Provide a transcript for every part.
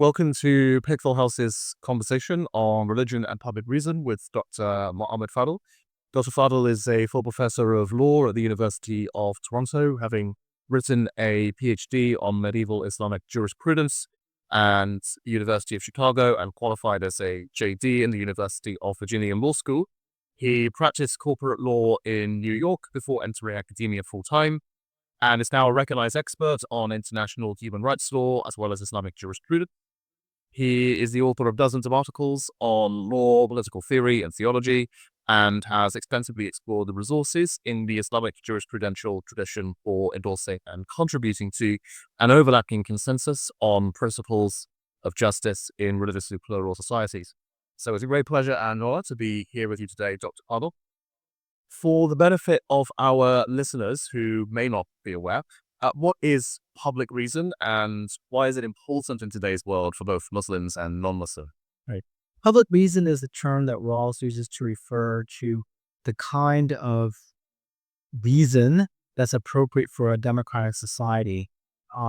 Welcome to Pickthall House's conversation on religion and public reason with Dr. Mohammad Fadel. Dr. Fadel is a full professor of law at the University of Toronto, having written a PhD on medieval Islamic jurisprudence and the University of Chicago and qualified as a JD in the University of Virginia Law School. He practiced corporate law in New York before entering academia full-time and is now a recognized expert on international human rights law as well as Islamic jurisprudence. He is the author of dozens of articles on law, political theory, and theology, and has extensively explored the resources in the Islamic jurisprudential tradition for endorsing and contributing to an overlapping consensus on principles of justice in religiously plural societies. So it's a great pleasure and honor to be here with you today, Dr. Fadel. For the benefit of our listeners who may not be aware, what is public reason and why is it important in today's world for both Muslims and non-Muslim? Right. Public reason is a term that Rawls uses to refer to the kind of reason that's appropriate for a democratic society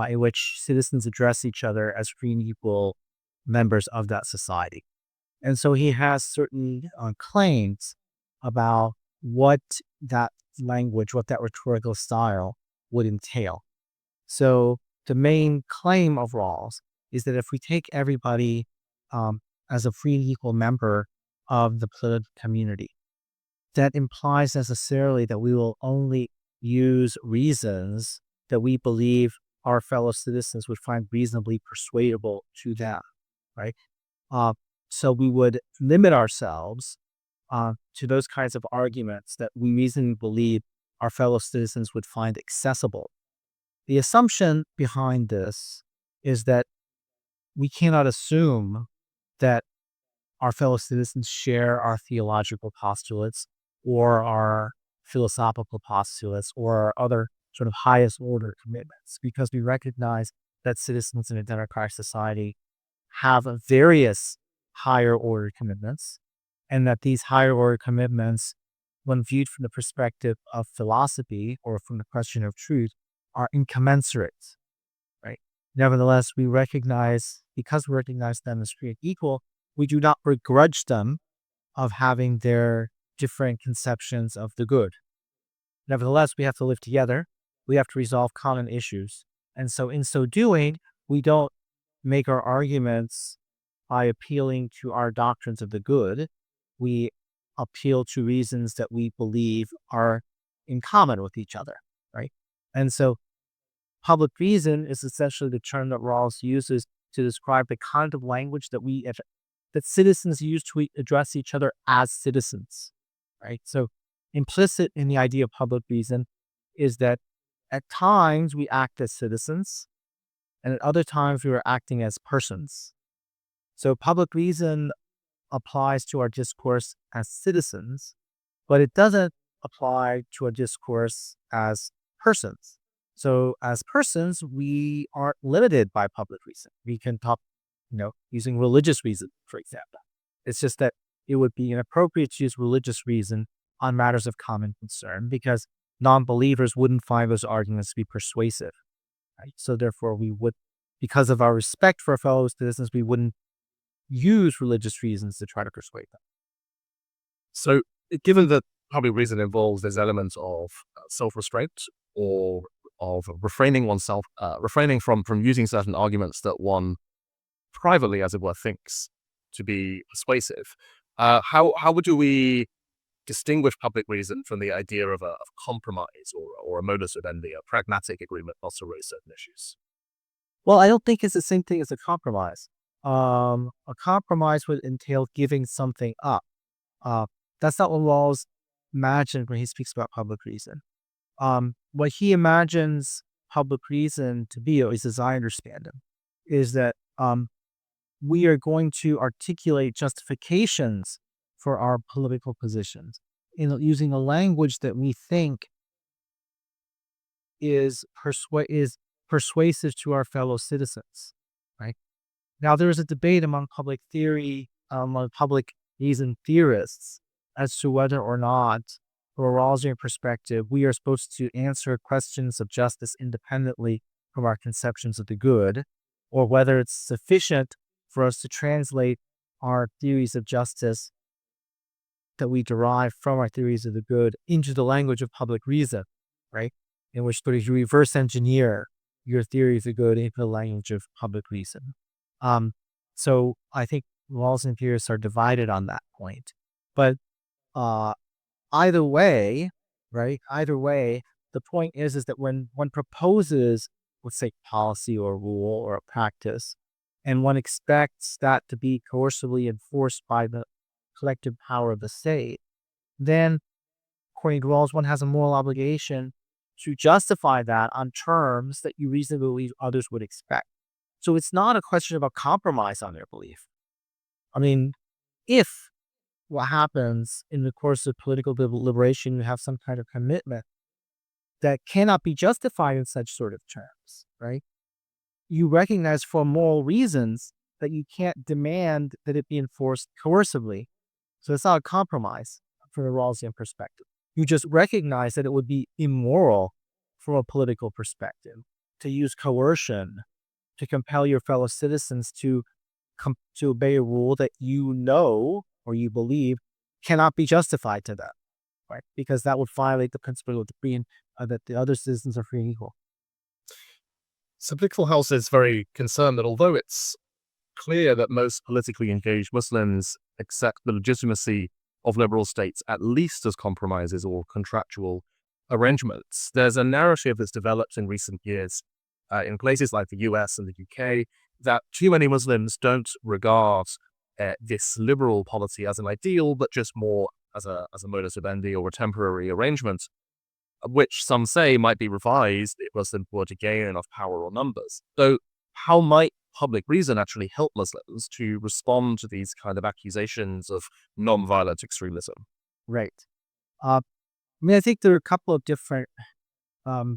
in which citizens address each other as free and equal members of that society. And so he has certain claims about what that language, what that rhetorical style would entail. So the main claim of Rawls is that if we take everybody as a free and equal member of the political community, that implies necessarily that we will only use reasons that we believe our fellow citizens would find reasonably persuadable to them, right? So we would limit ourselves to those kinds of arguments that we reasonably believe our fellow citizens would find accessible. The assumption behind this is that we cannot assume that our fellow citizens share our theological postulates or our philosophical postulates or our other sort of highest order commitments, because we recognize that citizens in a democratic society have various higher order commitments, and that these higher order commitments, when viewed from the perspective of philosophy or from the question of truth, are incommensurate, right? Nevertheless, because we recognize them as free and equal, we do not begrudge them of having their different conceptions of the good. Nevertheless, we have to live together. We have to resolve common issues. And so in so doing, we don't make our arguments by appealing to our doctrines of the good. We appeal to reasons that we believe are in common with each other, right? And so public reason is essentially the term that Rawls uses to describe the kind of language that citizens use to address each other as citizens, right? So implicit in the idea of public reason is that at times we act as citizens, and at other times we are acting as persons. So public reason applies to our discourse as citizens, but it doesn't apply to a discourse as persons. So as persons, we aren't limited by public reason. We can talk, using religious reason, for example. It's just that it would be inappropriate to use religious reason on matters of common concern because non-believers wouldn't find those arguments to be persuasive, right? So therefore because of our respect for our fellow citizens, we wouldn't use religious reasons to try to persuade them. So given that public reason involves this element of self-restraint or of refraining oneself, refraining from using certain arguments that one privately, as it were, thinks to be persuasive, how would we distinguish public reason from the idea of a compromise or a modus vivendi, a pragmatic agreement not to raise certain issues? Well, I don't think it's the same thing as a compromise. A compromise would entail giving something up. That's not what Rawls imagined when he speaks about public reason. What he imagines public reason to be, at least as I understand him, is that we are going to articulate justifications for our political positions using a language that we think is persuasive to our fellow citizens, right? Now, there is a debate among public reason theorists as to whether or not, from a Rawlsian perspective, we are supposed to answer questions of justice independently from our conceptions of the good, or whether it's sufficient for us to translate our theories of justice that we derive from our theories of the good into the language of public reason, right? In which sort of you reverse engineer your theories of good into the language of public reason. So I think laws and theorists are divided on that point. But either way, right? Either way, the point is that when one proposes, let's say, policy or rule or a practice, and one expects that to be coercively enforced by the collective power of the state, then, according to Rawls, one has a moral obligation to justify that on terms that you reasonably believe others would expect. So it's not a question about compromise on their belief. I mean, if what happens in the course of political liberation, you have some kind of commitment that cannot be justified in such sort of terms, right? You recognize for moral reasons that you can't demand that it be enforced coercively. So it's not a compromise from a Rawlsian perspective. You just recognize that it would be immoral from a political perspective to use coercion to compel your fellow citizens to obey a rule that you know or you believe cannot be justified to them, right? Because that would violate the principle of the free and that the other citizens are free and equal. So Pickthall House is very concerned that although it's clear that most politically engaged Muslims accept the legitimacy of liberal states at least as compromises or contractual arrangements, there's a narrative that's developed in recent years in places like the US and the UK that too many Muslims don't regard this liberal policy as an ideal, but just more as a modus vivendi or a temporary arrangement, which some say might be revised if Muslims were to gain enough power or numbers. So how might public reason actually help Muslims to respond to these kind of accusations of non-violent extremism? Right. I mean, I think there are a couple of different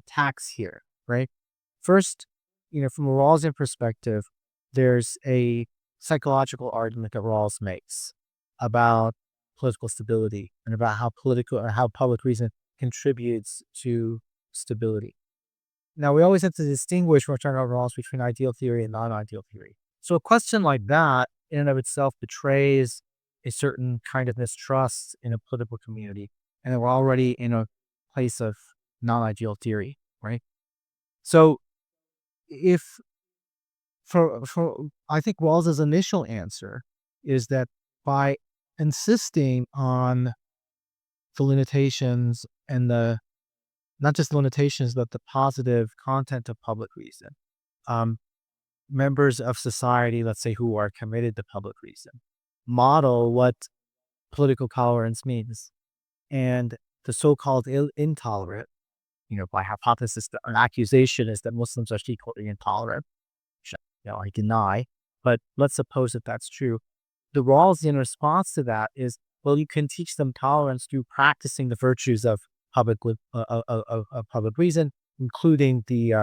tacks here, right? First, from a Rawlsian perspective, there's a psychological argument that Rawls makes about political stability and about how public reason contributes to stability. Now, we always have to distinguish when we're talking about Rawls between ideal theory and non-ideal theory. So a question like that in and of itself betrays a certain kind of mistrust in a political community. And we're already in a place of non-ideal theory, right? So I think Rawls's initial answer is that by insisting on the limitations and not just the limitations, but the positive content of public reason, members of society, let's say, who are committed to public reason, model what political tolerance means. And the so-called intolerant, by hypothesis, an accusation is that Muslims are secretly intolerant, which I deny, but let's suppose that that's true. The Rawlsian response to that is, well, you can teach them tolerance through practicing the virtues of public reason, including the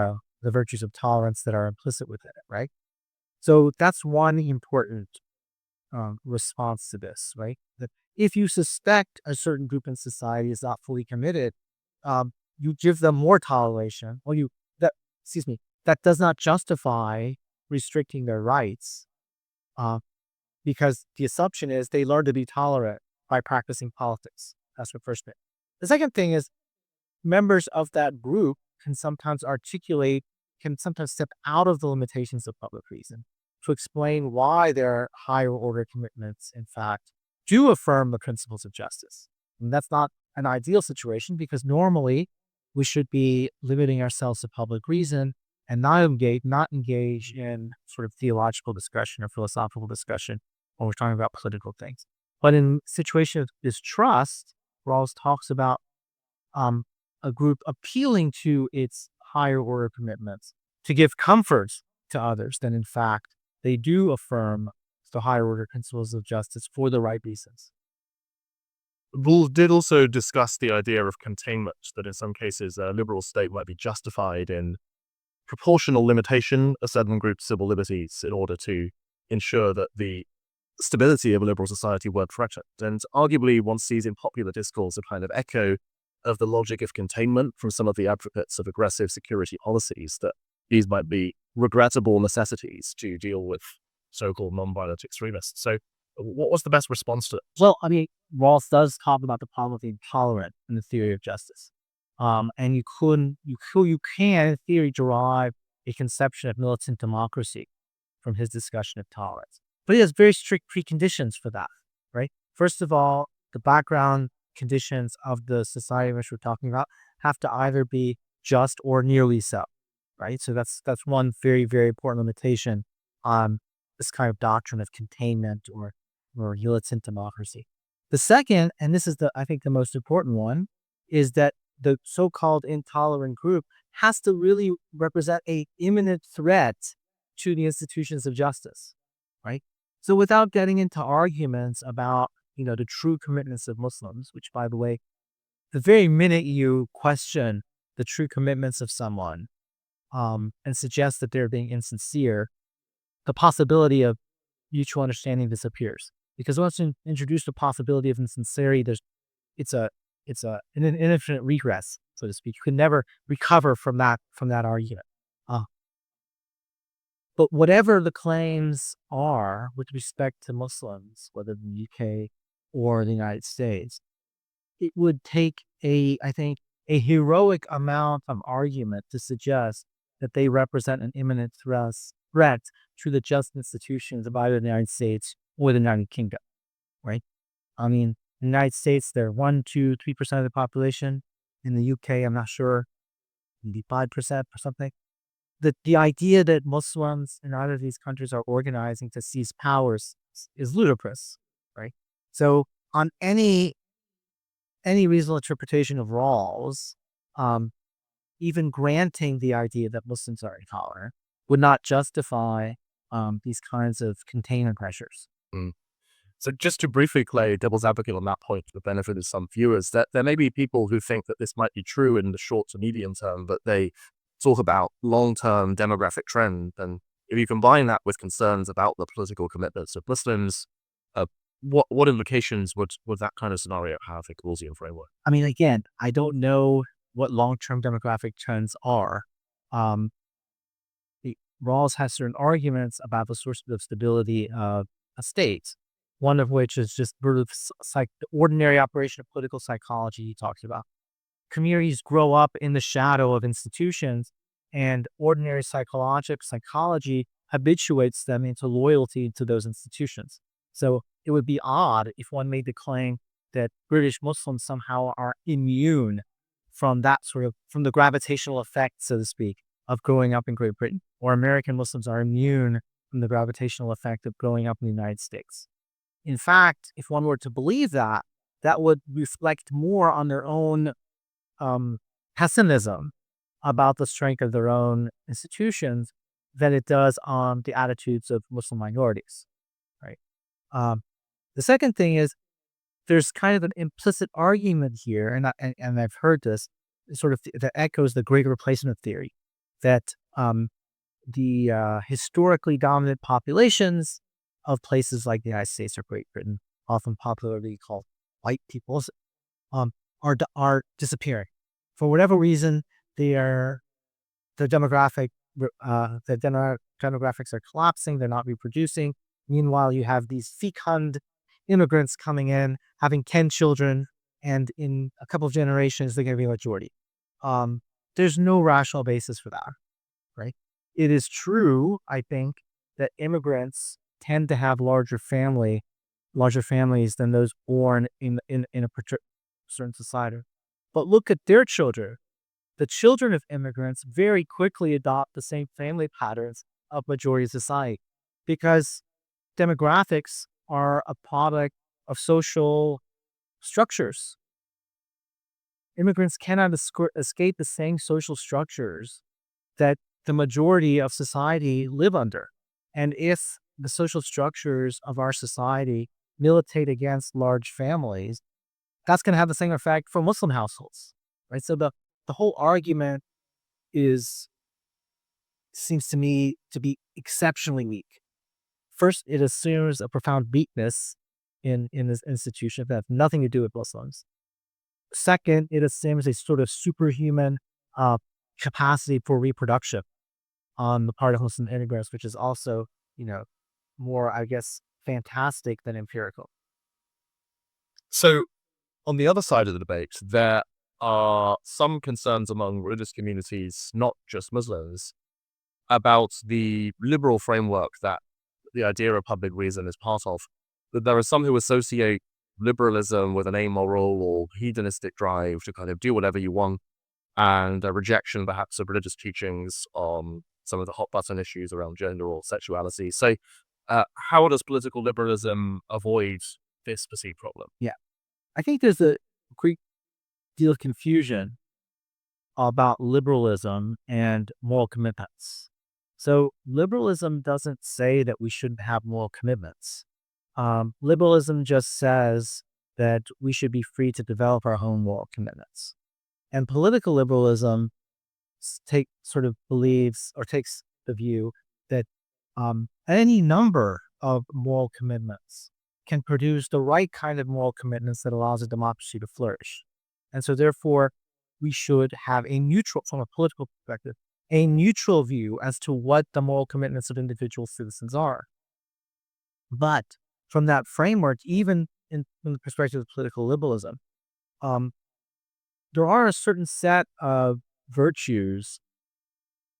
virtues of tolerance that are implicit within it, right? So that's one important response to this, right? That if you suspect a certain group in society is not fully committed, you give them more toleration. Well, that does not justify restricting their rights, because the assumption is they learn to be tolerant by practicing politics. That's the first thing. The second thing is members of that group can sometimes step out of the limitations of public reason to explain why their higher order commitments, in fact, do affirm the principles of justice. And that's not an ideal situation because normally we should be limiting ourselves to public reason and not engage in sort of theological discussion or philosophical discussion when we're talking about political things. But in situations of distrust, Rawls talks about a group appealing to its higher order commitments to give comfort to others that in fact they do affirm the higher order principles of justice for the right reasons. Rawls did also discuss the idea of containment, that in some cases a liberal state might be justified in proportional limitation of certain groups' civil liberties in order to ensure that the stability of a liberal society weren't threatened. And arguably one sees in popular discourse a kind of echo of the logic of containment from some of the advocates of aggressive security policies, that these might be regrettable necessities to deal with so-called non-violent extremists. So what was the best response to it? Well, I mean, Rawls does talk about the problem of the intolerant in the theory of justice. And you can, in theory, derive a conception of militant democracy from his discussion of tolerance. But he has very strict preconditions for that, right? First of all, the background conditions of the society which we're talking about have to either be just or nearly so, right? So that's one very, very important limitation on this kind of doctrine of containment or militant democracy. The second, and this is I think the most important one, is that the so-called intolerant group has to really represent a imminent threat to the institutions of justice, right? So without getting into arguments about, the true commitments of Muslims, which, by the way, the very minute you question the true commitments of someone, and suggest that they're being insincere, the possibility of mutual understanding disappears. Because once you introduce the possibility of insincerity, it's an infinite regress, so to speak. You can never recover from that argument. Uh, but whatever the claims are with respect to Muslims, whether in the UK or the United States, it would take I think, a heroic amount of argument to suggest that they represent an imminent threat to the just institutions of either the United States or the United Kingdom, right? I mean, in the United States, they're 1, 2, 3% of the population. In the UK, I'm not sure, maybe 5% or something. The idea that Muslims in either of these countries are organizing to seize powers is ludicrous, right? So on any reasonable interpretation of Rawls, um, even granting the idea that Muslims are intolerant would not justify these kinds of containment pressures. Mm. So just to briefly play devil's advocate on that point for the benefit of some viewers, that there may be people who think that this might be true in the short to medium term, but they talk about long-term demographic trend. And if you combine that with concerns about the political commitments of Muslims, uh, what implications would that kind of scenario have in Gaussian framework? I mean, again, I don't know what long-term demographic trends are. Um, Rawls has certain arguments about the source of stability of a state, one of which is just sort of the ordinary operation of political psychology he talks about. Communities grow up in the shadow of institutions, and ordinary psychology habituates them into loyalty to those institutions. So it would be odd if one made the claim that British Muslims somehow are immune from from the gravitational effect, so to speak, of growing up in Great Britain, or American Muslims are immune from the gravitational effect of growing up in the United States. In fact, if one were to believe that, that would reflect more on their own pessimism about the strength of their own institutions than it does on the attitudes of Muslim minorities, right? The second thing is there's kind of an implicit argument here, and I've heard this sort of that echoes the great replacement theory, that the historically dominant populations of places like the United States or Great Britain, often popularly called white peoples, um, are disappearing for whatever reason. Their demographic demographics are collapsing. They're not reproducing. Meanwhile, you have these fecund immigrants coming in, having 10 children, and in a couple of generations, they're going to be a majority. There's no rational basis for that, right? It is true, I think, that immigrants tend to have larger families than those born in a certain society. But look at their children. The children of immigrants very quickly adopt the same family patterns of majority society, because demographics are a product of social structures. Immigrants cannot escape the same social structures that the majority of society live under. And if the social structures of our society militate against large families, that's going to have the same effect for Muslim households, right? So the whole argument seems to me to be exceptionally weak. First, it assumes a profound weakness in this institution that has nothing to do with Muslims. Second, it assumes a sort of superhuman capacity for reproduction on the part of Muslim immigrants, which is also, more, I guess, fantastic than empirical. So, on the other side of the debate, there are some concerns among religious communities, not just Muslims, about the liberal framework that the idea of public reason is part of. That there are some who associate liberalism with an amoral or hedonistic drive to kind of do whatever you want, and a rejection perhaps of religious teachings on some of the hot button issues around gender or sexuality. So, how does political liberalism avoid this perceived problem? Yeah. I think there's a great deal of confusion about liberalism and moral commitments. So, liberalism doesn't say that we shouldn't have moral commitments. Liberalism just says that we should be free to develop our own moral commitments. And political liberalism sort of believes or takes the view that any number of moral commitments can produce the right kind of moral commitments that allows a democracy to flourish. And so, therefore, we should have a neutral, from a political perspective, a neutral view as to what the moral commitments of individual citizens are. But from that framework, even from the perspective of political liberalism, um, there are a certain set of virtues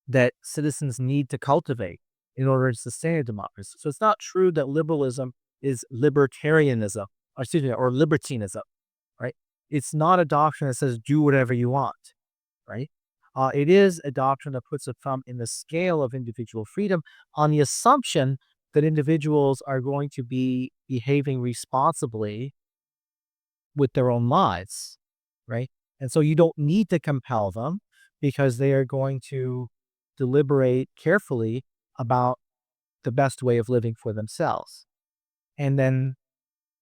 that citizens need to cultivate in order to sustain a democracy. So it's not true that liberalism is libertarianism, or excuse me, or libertinism, right? It's not a doctrine that says do whatever you want, right? It is a doctrine that puts a thumb in the scale of individual freedom on the assumption that individuals are going to be behaving responsibly with their own lives, right? And so you don't need to compel them because they are going to deliberate carefully about the best way of living for themselves. And then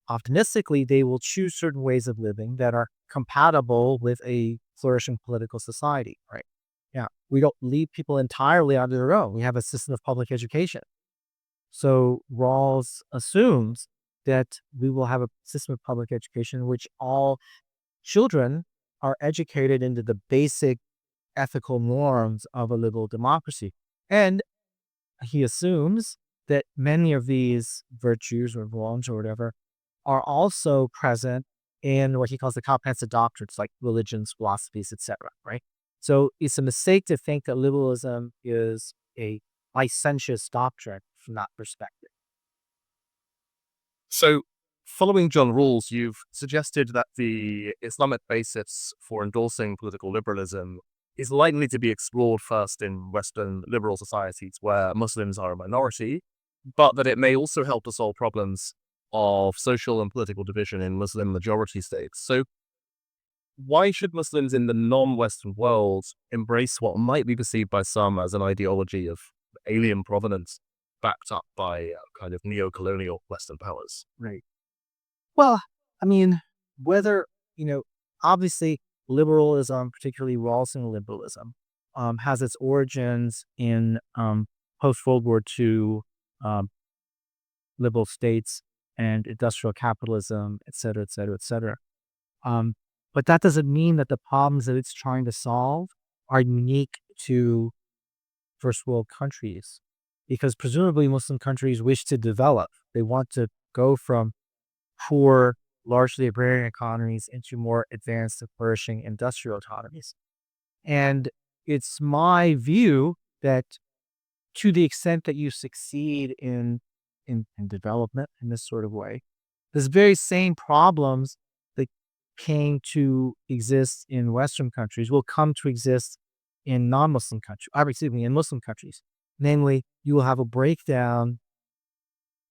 optimistically, they will choose certain ways of living that are compatible with a flourishing political society, right? Yeah. We don't leave people entirely on their own. We have a system of public education. So Rawls assumes that we will have a system of public education in which all children are educated into the basic ethical norms of a liberal democracy. And he assumes that many of these virtues or norms or whatever are also present in what he calls the comprehensive doctrines like religions, philosophies, etc. Right? So it's a mistake to think that liberalism is a licentious doctrine from that perspective. So, following John Rawls, you've suggested that the Islamic basis for endorsing political liberalism is likely to be explored first in Western liberal societies where Muslims are a minority, but that it may also help to solve problems of social and political division in Muslim majority states. So, why should Muslims in the non-Western world embrace what might be perceived by some as an ideology of alien provenance backed up by kind of neo-colonial Western powers? Right. Well, I mean, whether, you know, obviously liberalism, particularly Rawlsian liberalism, has its origins in post World War II um, liberal states and industrial capitalism, et cetera, et cetera, et cetera. But that doesn't mean that the problems that it's trying to solve are unique to first world countries, because presumably Muslim countries wish to develop. They want to go from poor, largely agrarian economies into more advanced and flourishing industrial economies. And it's my view that to the extent that you succeed in development in this sort of way, this very same problems that came to exist in Western countries will come to exist in non-Muslim countries, excuse me, in Muslim countries. Namely, you will have a breakdown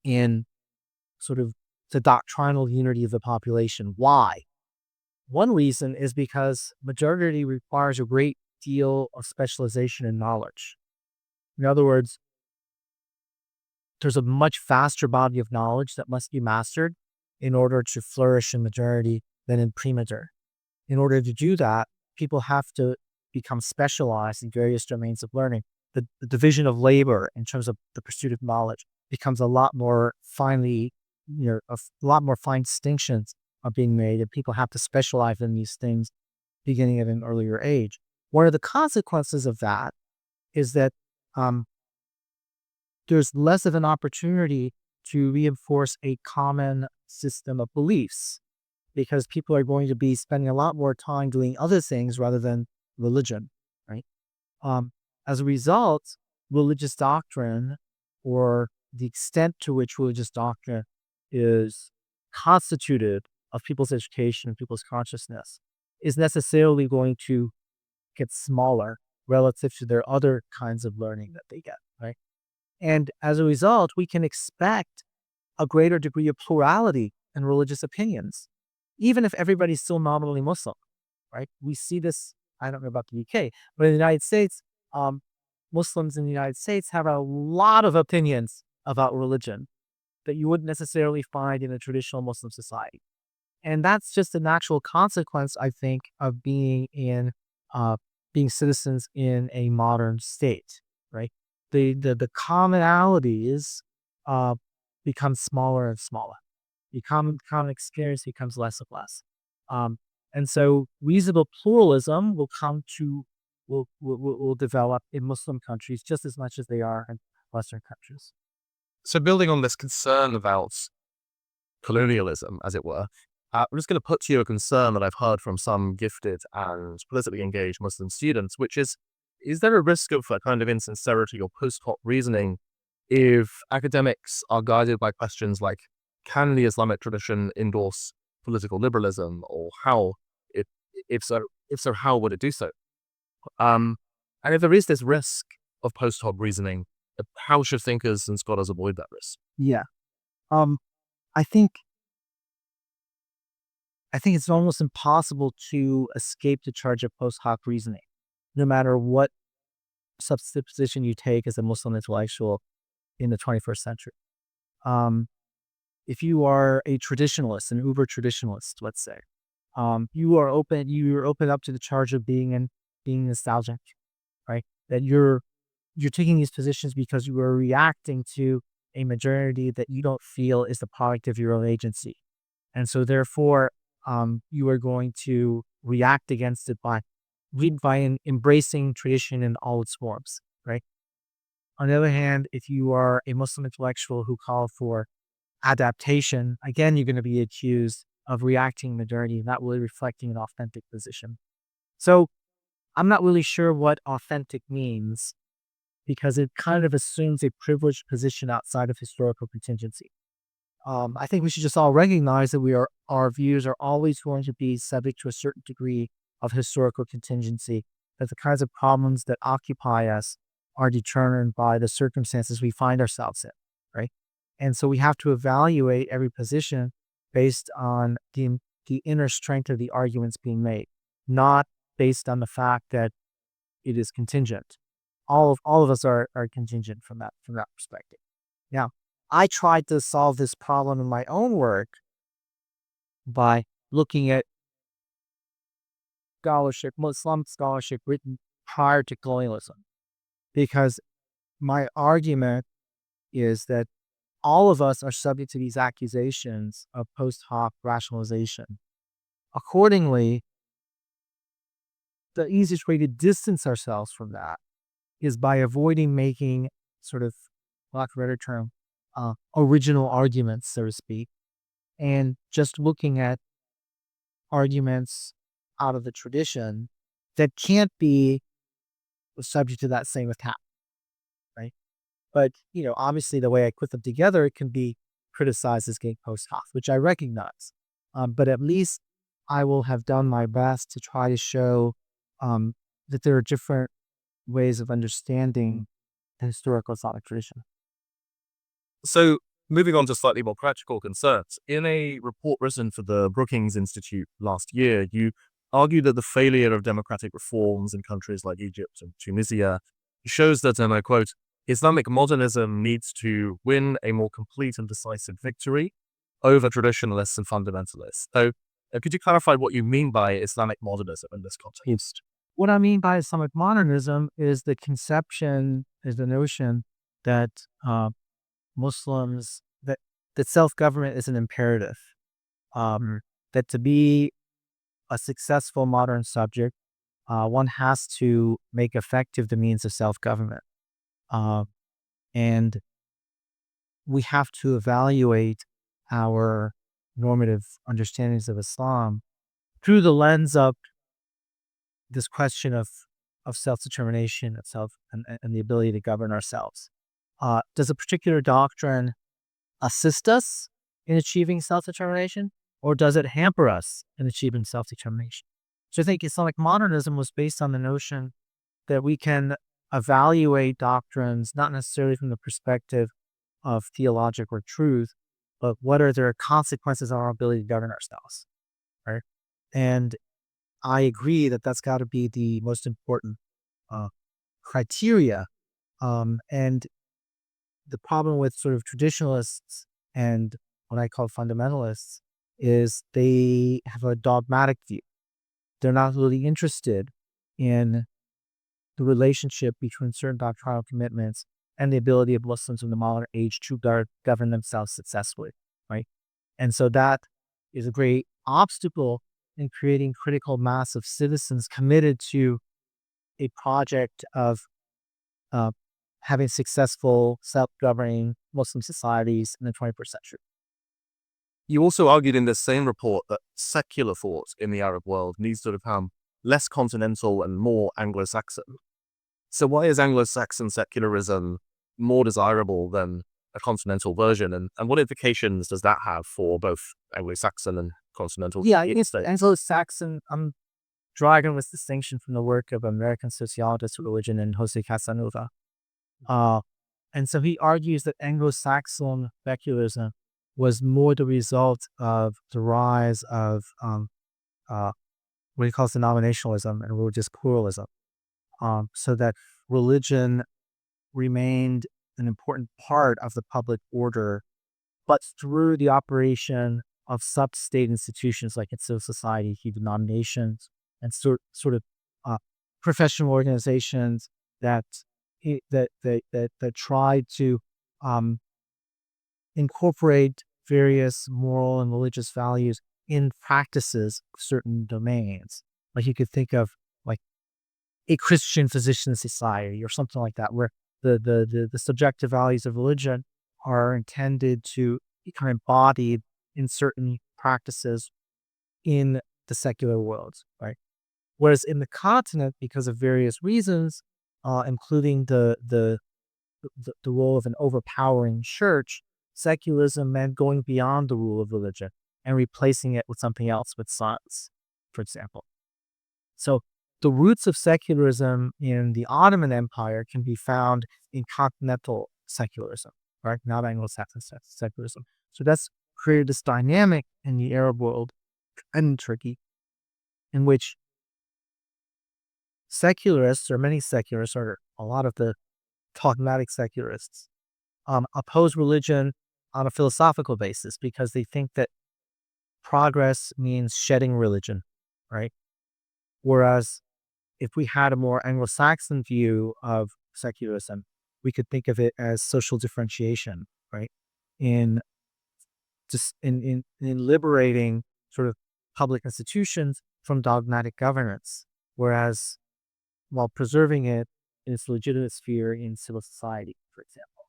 in sort of the doctrinal unity of the population. Why? One reason is because modernity requires a great deal of specialization and knowledge. In other words, there's a much faster body of knowledge that must be mastered in order to flourish in modernity than in pre-modern. In order to do that, people have to become specialized in various domains of learning. The division of labor in terms of the pursuit of knowledge becomes a lot more finely, a lot more fine distinctions are being made, and people have to specialize in these things beginning at an earlier age. One of the consequences of that is that there's less of an opportunity to reinforce a common system of beliefs because people are going to be spending a lot more time doing other things rather than religion, right? Um, as a result, religious doctrine or the extent to which religious doctrine is constituted of people's education and people's consciousness is necessarily going to get smaller relative to their other kinds of learning that they get, right? And as a result, we can expect a greater degree of plurality in religious opinions, even if everybody's still nominally Muslim, right? We see this, I don't know about the UK, but in the United States, um, Muslims in the United States have a lot of opinions about religion that you wouldn't necessarily find in a traditional Muslim society. And that's just a natural consequence, I think, of uh, being citizens in a modern state, right? The commonalities uh, become smaller and smaller. The common experience becomes less and less. Um, and so reasonable pluralism will develop in Muslim countries just as much as they are in Western countries. So building on this concern about colonialism, as it were, I'm just going to put to you a concern that I've heard from some gifted and politically engaged Muslim students, which is there a risk of a kind of insincerity or post-hoc reasoning if academics are guided by questions like, can the Islamic tradition endorse political liberalism, or how, if, if so, how would it do so? And if there is this risk of post-hoc reasoning, how should thinkers and scholars avoid that risk? Yeah. Um, I think I think it's almost impossible to escape the charge of post hoc reasoning, no matter what position you take as a Muslim intellectual in the 21st century. Um, if you are a traditionalist, an uber traditionalist, let's say, you're open up to the charge of being nostalgic, right? That you're taking these positions because you are reacting to a modernity that you don't feel is the product of your own agency. And so therefore, you are going to react against it by embracing tradition in all its forms, right? On the other hand, if you are a Muslim intellectual who call for adaptation, again, you're going to be accused of reacting modernity, not really reflecting an authentic position. So I'm not really sure what authentic means because it kind of assumes a privileged position outside of historical contingency. I think we should just all recognize that our views are always going to be subject to a certain degree of historical contingency, that the kinds of problems that occupy us are determined by the circumstances we find ourselves in, right? And so we have to evaluate every position based on the inner strength of the arguments being made, not based on the fact that it is contingent. All of us are contingent from that perspective. Now, I tried to solve this problem in my own work by looking at scholarship, Muslim scholarship written prior to colonialism, because my argument is that all of us are subject to these accusations of post hoc rationalization. Accordingly, the easiest way to distance ourselves from that is by avoiding making sort of, lack of a better term, original arguments, so to speak, and just looking at arguments out of the tradition that can't be subject to that same attack, right? But, obviously the way I put them together, it can be criticized as being post hoc, which I recognize. But at least I will have done my best to try to show um, that there are different ways of understanding the historical Islamic tradition. So, moving on to slightly more practical concerns, in a report written for the Brookings Institute last year, you argued that the failure of democratic reforms in countries like Egypt and Tunisia shows that, and I quote, Islamic modernism needs to win a more complete and decisive victory over traditionalists and fundamentalists. So, could you clarify what you mean by Islamic modernism in this context? What I mean by Islamic modernism is the notion that Muslims, that self government is an imperative. That to be a successful modern subject, one has to make effective the means of self government. And we have to evaluate our normative understandings of Islam through the lens of this question of self-determination, of self and the ability to govern ourselves. Does a particular doctrine assist us in achieving self-determination, or does it hamper us in achieving self-determination? So I think Islamic modernism was based on the notion that we can evaluate doctrines not necessarily from the perspective of theologic or truth, but what are their consequences on our ability to govern ourselves, right? And I agree that that's got to be the most important uh, criteria. And the problem with sort of traditionalists and what I call fundamentalists is they have a dogmatic view. They're not really interested in the relationship between certain doctrinal commitments and the ability of Muslims in the modern age to govern themselves successfully, right? And so that is a great obstacle in creating critical mass of citizens committed to a project of uh, having successful self-governing Muslim societies in the 21st century. You also argued in this same report that secular thought in the Arab world needs to become less continental and more Anglo-Saxon. So why is Anglo-Saxon secularism more desirable than a continental version? And what implications does that have for both Anglo-Saxon and continental Yeah, it's states? Anglo-Saxon. I'm drawing this distinction from the work of American sociologist religion and Jose Casanova. And so he argues that Anglo-Saxon secularism was more the result of the rise of what he calls denominationalism and religious pluralism. So that religion remained an important part of the public order, but through the operation of sub-state institutions like in civil society, denominations, and sort of professional organizations that that tried to um, incorporate various moral and religious values in practices of certain domains. Like you could think of like a Christian physician society or something like that, where the subjective values of religion are intended to be kind of embodied in certain practices in the secular world, right? Whereas in the continent, because of various reasons, including the role of an overpowering church, secularism meant going beyond the rule of religion and replacing it with something else, with science, for example. So the roots of secularism in the Ottoman Empire can be found in continental secularism, right? Not Anglo-Saxon secularism. So that's created this dynamic in the Arab world and in Turkey, in which secularists, or many secularists, or a lot of the dogmatic secularists, oppose religion on a philosophical basis because they think that progress means shedding religion, right? Whereas if we had a more Anglo-Saxon view of secularism, we could think of it as social differentiation, right? In just in liberating sort of public institutions from dogmatic governance, whereas while preserving it in its legitimate sphere in civil society, for example.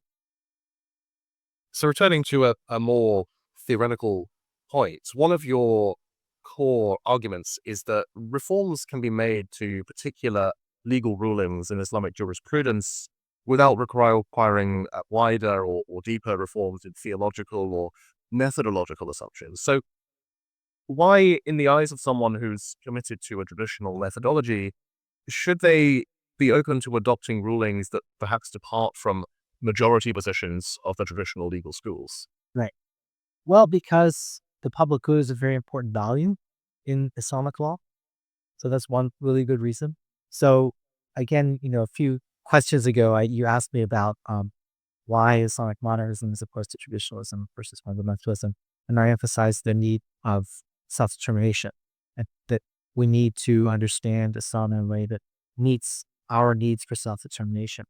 So returning to a more theoretical point, one of your core arguments is that reforms can be made to particular legal rulings in Islamic jurisprudence without requiring wider or deeper reforms in theological or methodological assumptions. So why, in the eyes of someone who's committed to a traditional methodology, should they be open to adopting rulings that perhaps depart from majority positions of the traditional legal schools? Right. Well, because the public good is a very important value in Islamic law. So that's one really good reason. So again, a few questions ago, you asked me about why Islamic modernism is opposed to traditionalism versus fundamentalism. And I emphasized the need of self-determination, and that we need to understand Islam in a way that meets our needs for self-determination.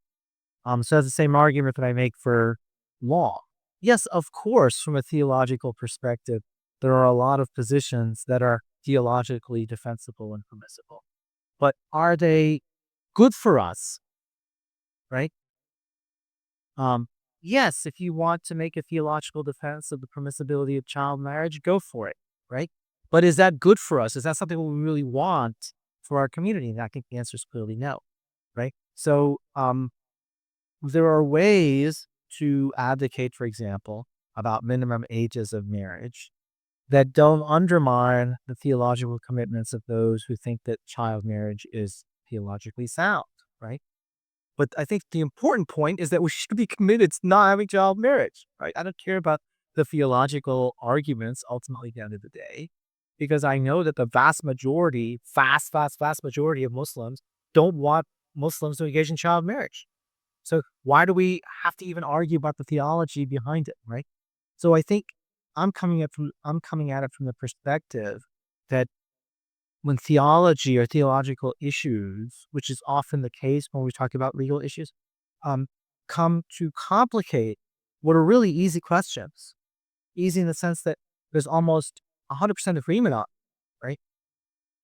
So that's the same argument that I make for law. Yes, of course, from a theological perspective, there are a lot of positions that are theologically defensible and permissible. But are they good for us, right? yes, if you want to make a theological defense of the permissibility of child marriage, go for it, right? But is that good for us? Is that something we really want for our community? And I think the answer is clearly no, right? So there are ways to advocate, for example, about minimum ages of marriage that don't undermine the theological commitments of those who think that child marriage is theologically sound, right? But I think the important point is that we should be committed to not having child marriage, right? I don't care about the theological arguments ultimately at the end of the day, because I know that the vast majority, vast majority of Muslims don't want Muslims to engage in child marriage. So why do we have to even argue about the theology behind it, right? So I think I'm coming at it from the perspective that when theology or theological issues, which is often the case when we talk about legal issues, um, come to complicate what are really easy questions. Easy in the sense that there's almost 100% agreement on, right?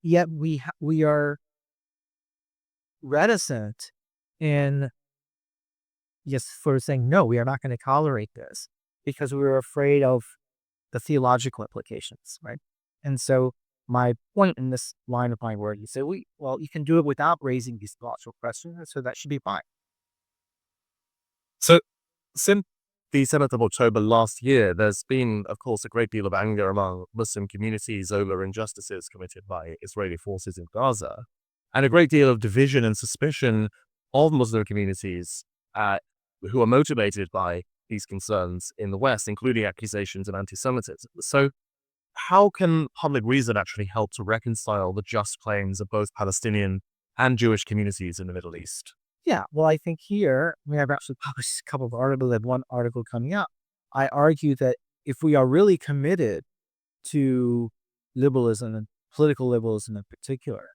Yet we are reticent in yes for saying no, we are not going to tolerate this because we're afraid of the theological implications, right? And so my point in this line of my word, you say, well, you can do it without raising these theological questions, and so that should be fine. So, since the 7th of October last year, there's been, of course, a great deal of anger among Muslim communities over injustices committed by Israeli forces in Gaza, and a great deal of division and suspicion of Muslim communities uh, who are motivated by these concerns in the West, including accusations of anti Semitism. So, how can public reason actually help to reconcile the just claims of both Palestinian and Jewish communities in the Middle East? Yeah, well, I think here, I mean, I've actually published a couple of articles and one article coming up. I argue that if we are really committed to liberalism and political liberalism in particular,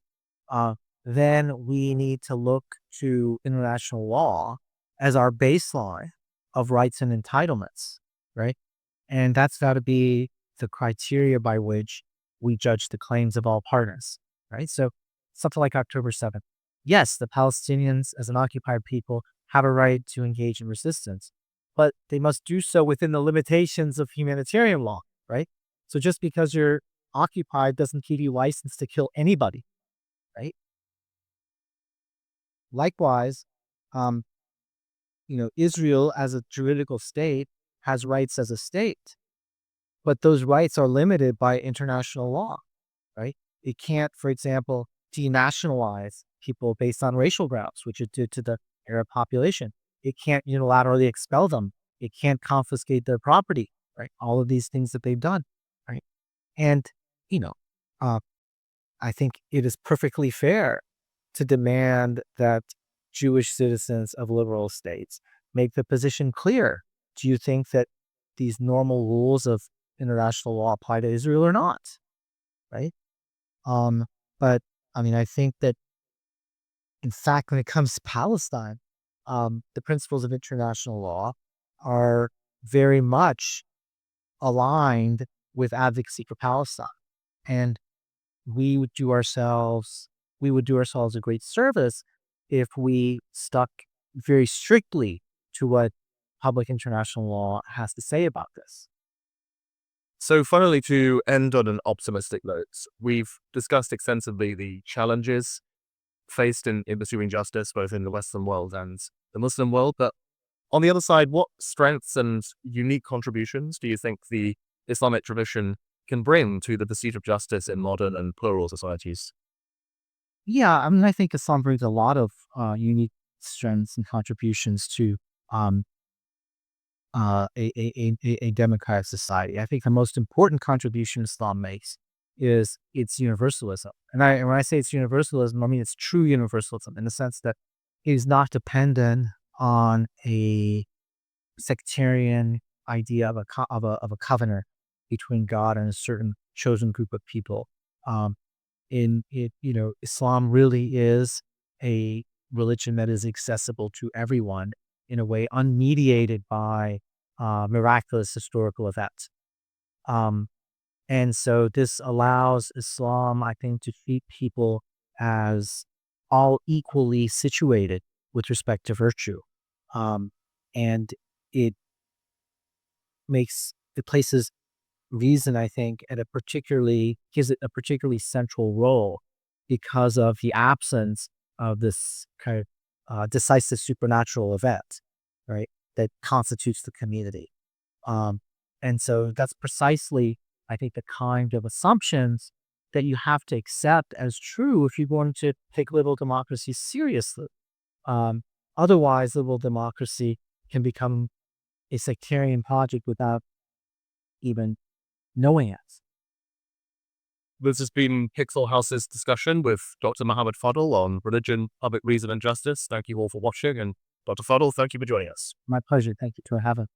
uh, then we need to look to international law as our baseline of rights and entitlements, right? And that's got to be the criteria by which we judge the claims of all partners, right? So something like October 7th. Yes, the Palestinians as an occupied people have a right to engage in resistance, but they must do so within the limitations of humanitarian law, right? So just because you're occupied doesn't give you license to kill anybody, right? Likewise, um, Israel as a juridical state has rights as a state, but those rights are limited by international law, right? It can't, for example, denationalize people based on racial grounds, which it did to the Arab population. It can't unilaterally expel them. It can't confiscate their property, right? All of these things that they've done, right? And, you know, uh, I think it is perfectly fair to demand that Jewish citizens of liberal states make the position clear. Do you think that these normal rules of international law apply to Israel or not? Right? Um, but I mean, I think that in fact, when it comes to Palestine, the principles of international law are very much aligned with advocacy for Palestine. And we would do ourselves we would do ourselves a great service if we stuck very strictly to what public international law has to say about this. So, finally, to end on an optimistic note, we've discussed extensively the challenges faced in pursuing justice, both in the Western world and the Muslim world. But on the other side, what strengths and unique contributions do you think the Islamic tradition can bring to the pursuit of justice in modern and plural societies? Yeah, I mean, I think Islam brings a lot of unique strengths and contributions to um, a democratic society. I think the most important contribution Islam makes is its universalism. And when I say it's universalism, I mean it's true universalism in the sense that it is not dependent on a sectarian idea of a covenant between God and a certain chosen group of people. Um, Islam really is a religion that is accessible to everyone in a way unmediated by miraculous historical events. Um, and so this allows Islam, I think, to treat people as all equally situated with respect to virtue. Um, and it it places reason, I think, gives it a particularly central role because of the absence of this kind of decisive supernatural event, right, that constitutes the community. And so that's precisely, I think, the kind of assumptions that you have to accept as true if you're going to take liberal democracy seriously. Um, Otherwise, liberal democracy can become a sectarian project without even knowing it. This has been Pickthall House's discussion with Dr. Mohammad Fadel on religion, public reason, and justice. Thank you all for watching, and Dr. Fadel, thank you for joining us. My pleasure. Thank you for having